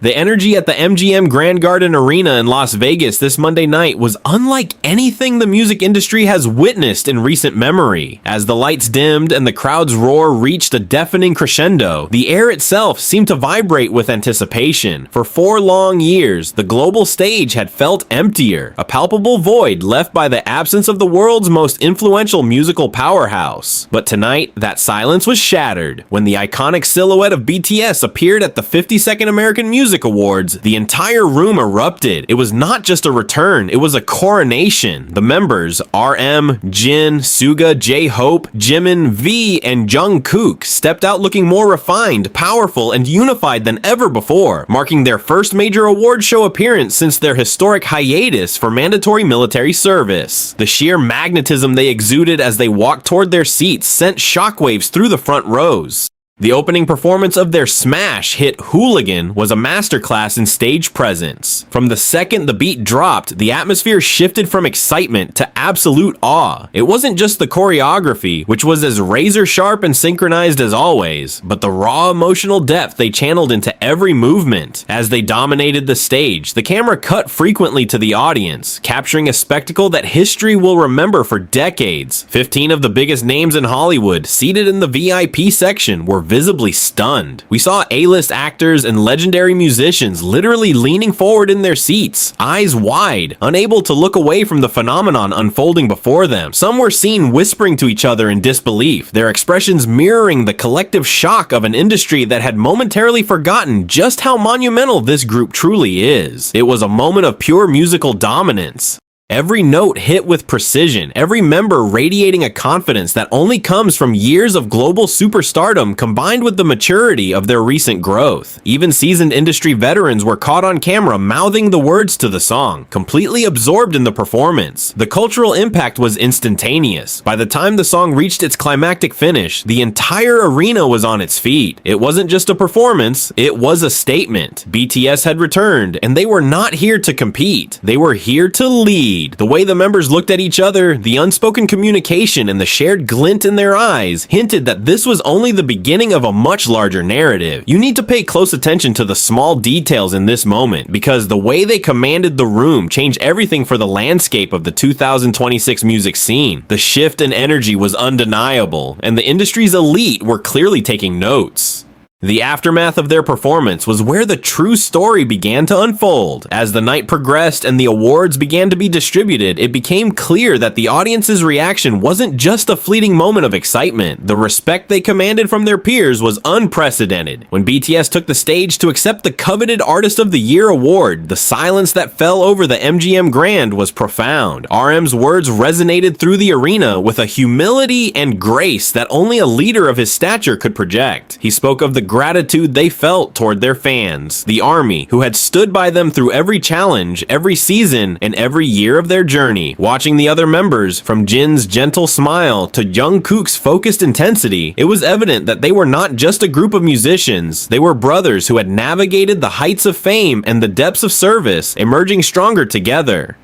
The energy at the MGM Grand Garden Arena in Las Vegas this Monday night was unlike anything the music industry has witnessed in recent memory. As the lights dimmed and the crowd's roar reached a deafening crescendo, the air itself seemed to vibrate with anticipation. For 4 long years, the global stage had felt emptier, a palpable void left by the absence of the world's most influential musical powerhouse. But tonight, that silence was shattered. When the iconic silhouette of BTS appeared at the 52nd American Music Awards, the entire room erupted. It was not just a return, it was a coronation. The members, RM, Jin, Suga, J-Hope, Jimin, V, and Jungkook, stepped out looking more refined, powerful, and unified than ever before, marking their first major award show appearance since their historic hiatus for mandatory military service. The sheer magnetism they exuded as they walked toward their seats sent shockwaves through the front rows. The opening performance of their smash hit Hooligan was a masterclass in stage presence. From the second the beat dropped, the atmosphere shifted from excitement to absolute awe. It wasn't just the choreography, which was as razor sharp and synchronized as always, but the raw emotional depth they channeled into every movement. As they dominated the stage, the camera cut frequently to the audience, capturing a spectacle that history will remember for decades. 15 of the biggest names in Hollywood, seated in the VIP section, were visibly stunned. We saw A-list actors and legendary musicians literally leaning forward in their seats, eyes wide, unable to look away from the phenomenon unfolding before them. Some were seen whispering to each other in disbelief, their expressions mirroring the collective shock of an industry that had momentarily forgotten just how monumental this group truly is. It was a moment of pure musical dominance. Every note hit with precision, every member radiating a confidence that only comes from years of global superstardom combined with the maturity of their recent growth. Even seasoned industry veterans were caught on camera mouthing the words to the song, completely absorbed in the performance. The cultural impact was instantaneous. By the time the song reached its climactic finish, the entire arena was on its feet. It wasn't just a performance, it was a statement. BTS had returned, and they were not here to compete. They were here to lead. The way the members looked at each other, the unspoken communication, and the shared glint in their eyes hinted that this was only the beginning of a much larger narrative. You need to pay close attention to the small details in this moment, because the way they commanded the room changed everything for the landscape of the 2026 music scene. The shift in energy was undeniable, and the industry's elite were clearly taking notes. The aftermath of their performance was where the true story began to unfold. As the night progressed and the awards began to be distributed, it became clear that the audience's reaction wasn't just a fleeting moment of excitement. The respect they commanded from their peers was unprecedented. When BTS took the stage to accept the coveted Artist of the Year award, the silence that fell over the MGM Grand was profound. RM's words resonated through the arena with a humility and grace that only a leader of his stature could project. He spoke of the gratitude they felt toward their fans, the army, who had stood by them through every challenge, every season, and every year of their journey. Watching the other members, from Jin's gentle smile to Jungkook's focused intensity, it was evident that they were not just a group of musicians, they were brothers who had navigated the heights of fame and the depths of service, emerging stronger together.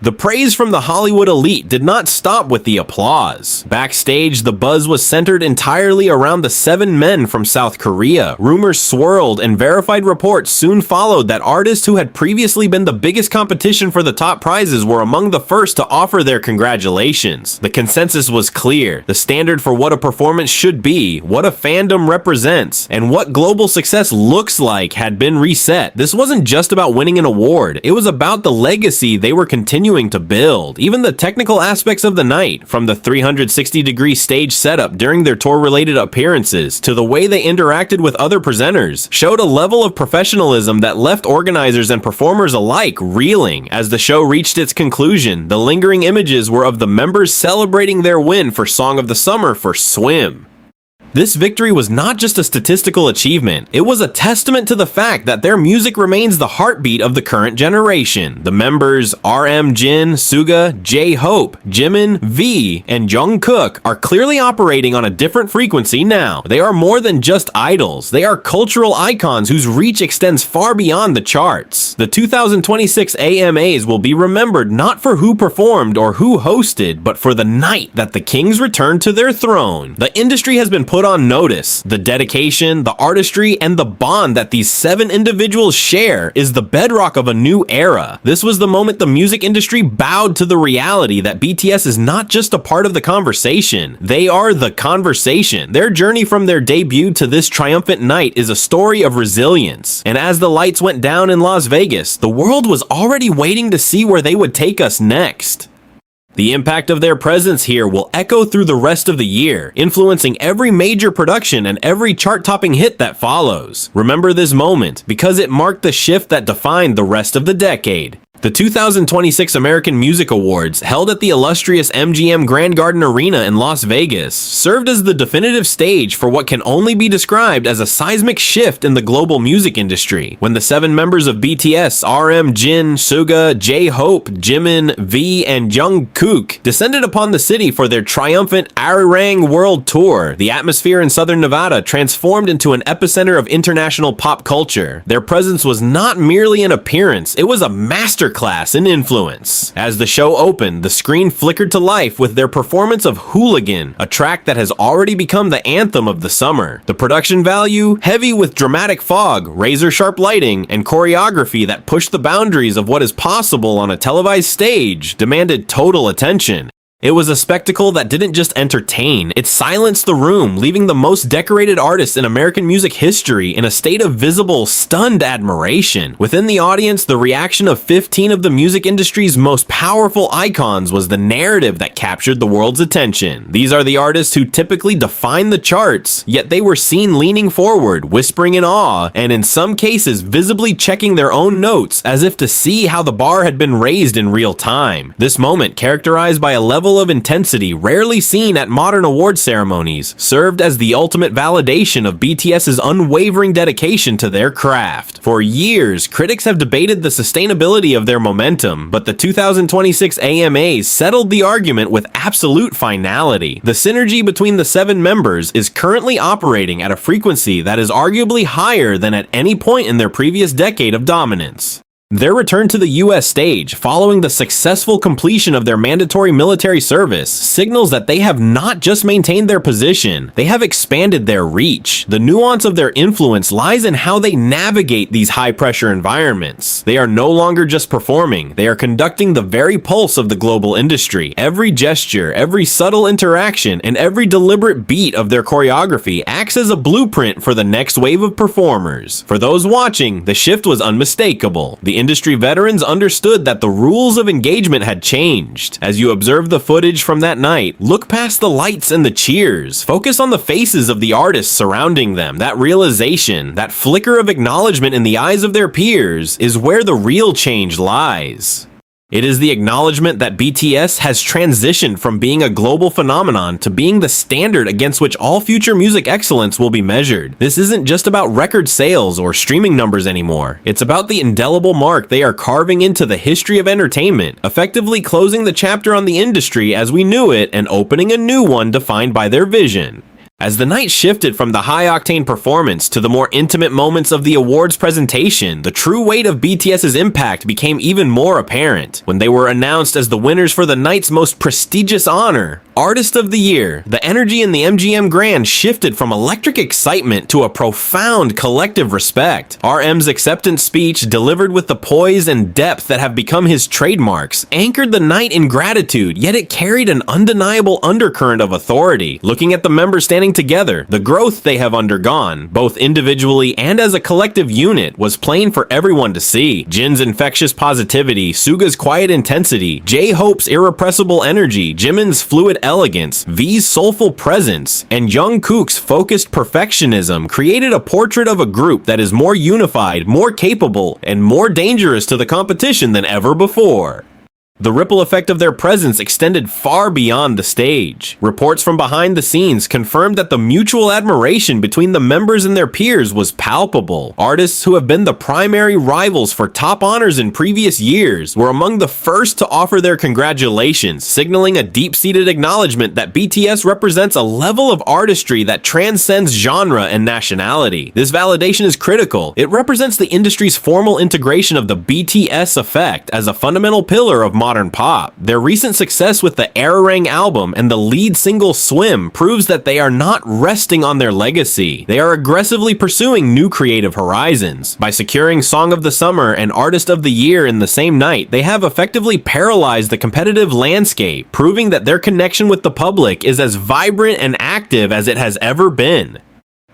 The praise from the Hollywood elite did not stop with the applause. Backstage, the buzz was centered entirely around the 7 men from South Korea. Rumors swirled and verified reports soon followed that artists who had previously been the biggest competition for the top prizes were among the first to offer their congratulations. The consensus was clear. The standard for what a performance should be, what a fandom represents, and what global success looks like had been reset. This wasn't just about winning an award. It was about the legacy they were continuing to build. Even the technical aspects of the night, from the 360-degree stage setup during their tour-related appearances to the way they interacted with other presenters, showed a level of professionalism that left organizers and performers alike reeling. As the show reached its conclusion, the lingering images were of the members celebrating their win for Song of the Summer for Swim. This victory was not just a statistical achievement, it was a testament to the fact that their music remains the heartbeat of the current generation. The members RM, Jin, Suga, J-Hope, Jimin, V, and Jungkook are clearly operating on a different frequency now. They are more than just idols, they are cultural icons whose reach extends far beyond the charts. The 2026 AMAs will be remembered not for who performed or who hosted, but for the night that the kings returned to their throne. The industry has been put put on notice. The dedication, the artistry, and the bond that these 7 individuals share is the bedrock of a new era. This was the moment the music industry bowed to the reality that BTS is not just a part of the conversation. They are the conversation. Their journey from their debut to this triumphant night is a story of resilience. And as the lights went down in Las Vegas, the world was already waiting to see where they would take us next. The impact of their presence here will echo through the rest of the year, influencing every major production and every chart-topping hit that follows. Remember this moment, because it marked the shift that defined the rest of the decade. The 2026 American Music Awards, held at the illustrious MGM Grand Garden Arena in Las Vegas, served as the definitive stage for what can only be described as a seismic shift in the global music industry, when the 7 members of BTS, RM, Jin, Suga, J-Hope, Jimin, V, and Jungkook descended upon the city for their triumphant Arirang World Tour. The atmosphere in Southern Nevada transformed into an epicenter of international pop culture. Their presence was not merely an appearance, it was a masterclass in influence. As the show opened, the screen flickered to life with their performance of Hooligan, a track that has already become the anthem of the summer. The production value, heavy with dramatic fog, razor-sharp lighting, and choreography that pushed the boundaries of what is possible on a televised stage, demanded total attention. It was a spectacle that didn't just entertain, it silenced the room, leaving the most decorated artist in American music history in a state of visible, stunned admiration. Within the audience, the reaction of 15 of the music industry's most powerful icons was the narrative that captured the world's attention. These are the artists who typically define the charts, yet they were seen leaning forward, whispering in awe, and in some cases visibly checking their own notes as if to see how the bar had been raised in real time. This moment, characterized by a level of intensity rarely seen at modern award ceremonies, served as the ultimate validation of BTS's unwavering dedication to their craft. For years, critics have debated the sustainability of their momentum, but the 2026 AMAs settled the argument with absolute finality. The synergy between the 7 members is currently operating at a frequency that is arguably higher than at any point in their previous decade of dominance. Their return to the US stage, following the successful completion of their mandatory military service, signals that they have not just maintained their position, they have expanded their reach. The nuance of their influence lies in how they navigate these high-pressure environments. They are no longer just performing, they are conducting the very pulse of the global industry. Every gesture, every subtle interaction, and every deliberate beat of their choreography acts as a blueprint for the next wave of performers. For those watching, the shift was unmistakable. The industry veterans understood that the rules of engagement had changed. As you observe the footage from that night, look past the lights and the cheers. Focus on the faces of the artists surrounding them. That realization, that flicker of acknowledgement in the eyes of their peers, is where the real change lies. It is the acknowledgement that BTS has transitioned from being a global phenomenon to being the standard against which all future music excellence will be measured. This isn't just about record sales or streaming numbers anymore. It's about the indelible mark they are carving into the history of entertainment, effectively closing the chapter on the industry as we knew it and opening a new one defined by their vision. As the night shifted from the high-octane performance to the more intimate moments of the awards presentation, the true weight of BTS's impact became even more apparent. When they were announced as the winners for the night's most prestigious honor, Artist of the Year, the energy in the MGM Grand shifted from electric excitement to a profound collective respect. RM's acceptance speech, delivered with the poise and depth that have become his trademarks, anchored the night in gratitude, yet it carried an undeniable undercurrent of authority. Looking at the members standing together, the growth they have undergone, both individually and as a collective unit, was plain for everyone to see. Jin's infectious positivity, Suga's quiet intensity, J-Hope's irrepressible energy, Jimin's fluid elegance, V's soulful presence, and Jungkook's focused perfectionism created a portrait of a group that is more unified, more capable, and more dangerous to the competition than ever before. The ripple effect of their presence extended far beyond the stage. Reports from behind the scenes confirmed that the mutual admiration between the members and their peers was palpable. Artists who have been the primary rivals for top honors in previous years were among the first to offer their congratulations, signaling a deep-seated acknowledgement that BTS represents a level of artistry that transcends genre and nationality. This validation is critical. It represents the industry's formal integration of the BTS effect as a fundamental pillar of modern pop. Their recent success with the Arirang album and the lead single Swim proves that they are not resting on their legacy. They are aggressively pursuing new creative horizons. By securing Song of the Summer and Artist of the Year in the same night, they have effectively paralyzed the competitive landscape, proving that their connection with the public is as vibrant and active as it has ever been.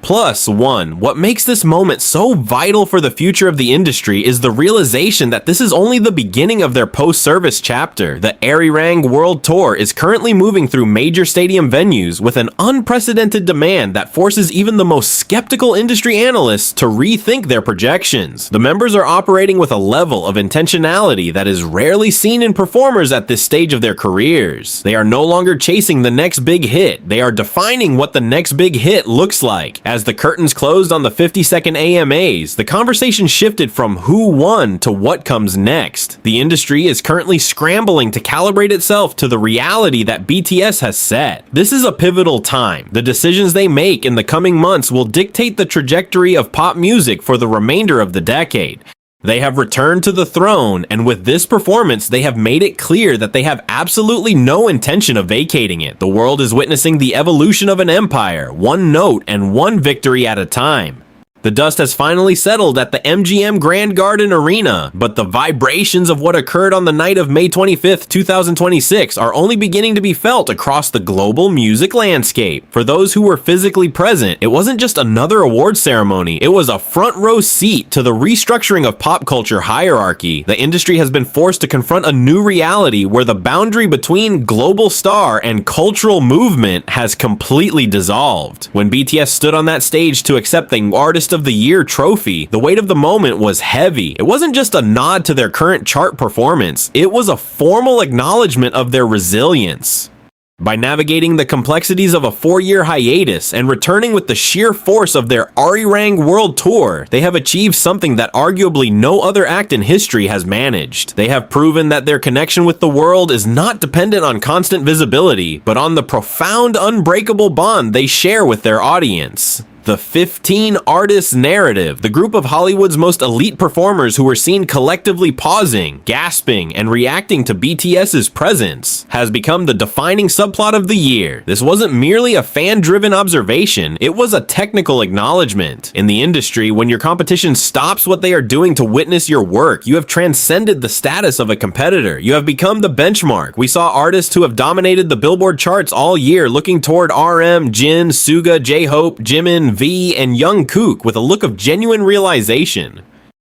Plus, what makes this moment so vital for the future of the industry is the realization that this is only the beginning of their post-service chapter. The Arirang World Tour is currently moving through major stadium venues with an unprecedented demand that forces even the most skeptical industry analysts to rethink their projections. The members are operating with a level of intentionality that is rarely seen in performers at this stage of their careers. They are no longer chasing the next big hit, they are defining what the next big hit looks like. As the curtains closed on the 50-second AMAs, the conversation shifted from who won to what comes next. The industry is currently scrambling to calibrate itself to the reality that BTS has set. This is a pivotal time. The decisions they make in the coming months will dictate the trajectory of pop music for the remainder of the decade. They have returned to the throne, and with this performance, they have made it clear that they have absolutely no intention of vacating it. The world is witnessing the evolution of an empire, one note and one victory at a time. The dust has finally settled at the MGM Grand Garden Arena, but the vibrations of what occurred on the night of May 25th, 2026 are only beginning to be felt across the global music landscape. For those who were physically present, it wasn't just another award ceremony, it was a front row seat to the restructuring of pop culture hierarchy. The industry has been forced to confront a new reality where the boundary between global star and cultural movement has completely dissolved. When BTS stood on that stage to accept the Artist of the Year trophy, the weight of the moment was heavy. It wasn't just a nod to their current chart performance, it was a formal acknowledgement of their resilience. By navigating the complexities of a 4-year hiatus and returning with the sheer force of their Arirang World Tour, they have achieved something that arguably no other act in history has managed. They have proven that their connection with the world is not dependent on constant visibility, but on the profound, unbreakable bond they share with their audience. The 15 Artists Narrative, the group of Hollywood's most elite performers who were seen collectively pausing, gasping, and reacting to BTS's presence, has become the defining subplot of the year. This wasn't merely a fan-driven observation, it was a technical acknowledgement. In the industry, when your competition stops what they are doing to witness your work, you have transcended the status of a competitor. You have become the benchmark. We saw artists who have dominated the Billboard charts all year looking toward RM, Jin, Suga, J-Hope, Jimin, V, and Jungkook with a look of genuine realization.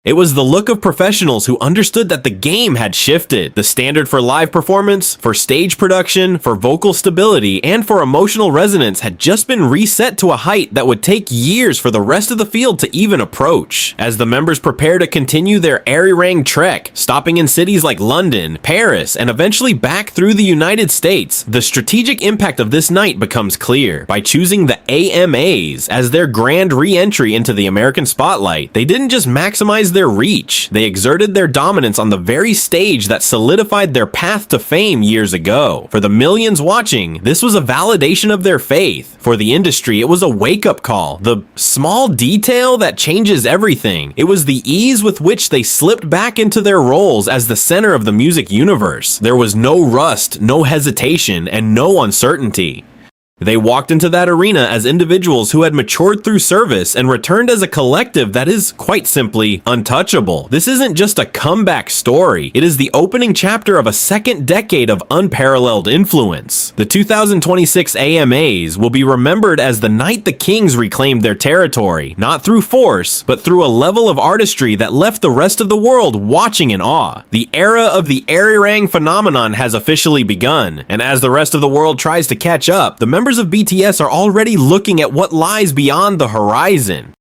It was the look of professionals who understood that the game had shifted. The standard for live performance, for stage production, for vocal stability, and for emotional resonance had just been reset to a height that would take years for the rest of the field to even approach. As the members prepare to continue their Arirang trek, stopping in cities like London, Paris, and eventually back through the United States, the strategic impact of this night becomes clear. By choosing the AMAs as their grand re-entry into the American spotlight, they didn't just maximize their reach, they exerted their dominance on the very stage that solidified their path to fame years ago. For the millions watching, this was a validation of their faith. For the industry, it was a wake-up call, the small detail that changes everything. It was the ease with which they slipped back into their roles as the center of the music universe. There was no rust, no hesitation, and no uncertainty. They walked into that arena as individuals who had matured through service and returned as a collective that is, quite simply, untouchable. This isn't just a comeback story, it is the opening chapter of a second decade of unparalleled influence. The 2026 AMAs will be remembered as the night the Kings reclaimed their territory, not through force, but through a level of artistry that left the rest of the world watching in awe. The era of the Arirang phenomenon has officially begun, and as the rest of the world tries to catch up, the members of BTS are already looking at what lies beyond the horizon.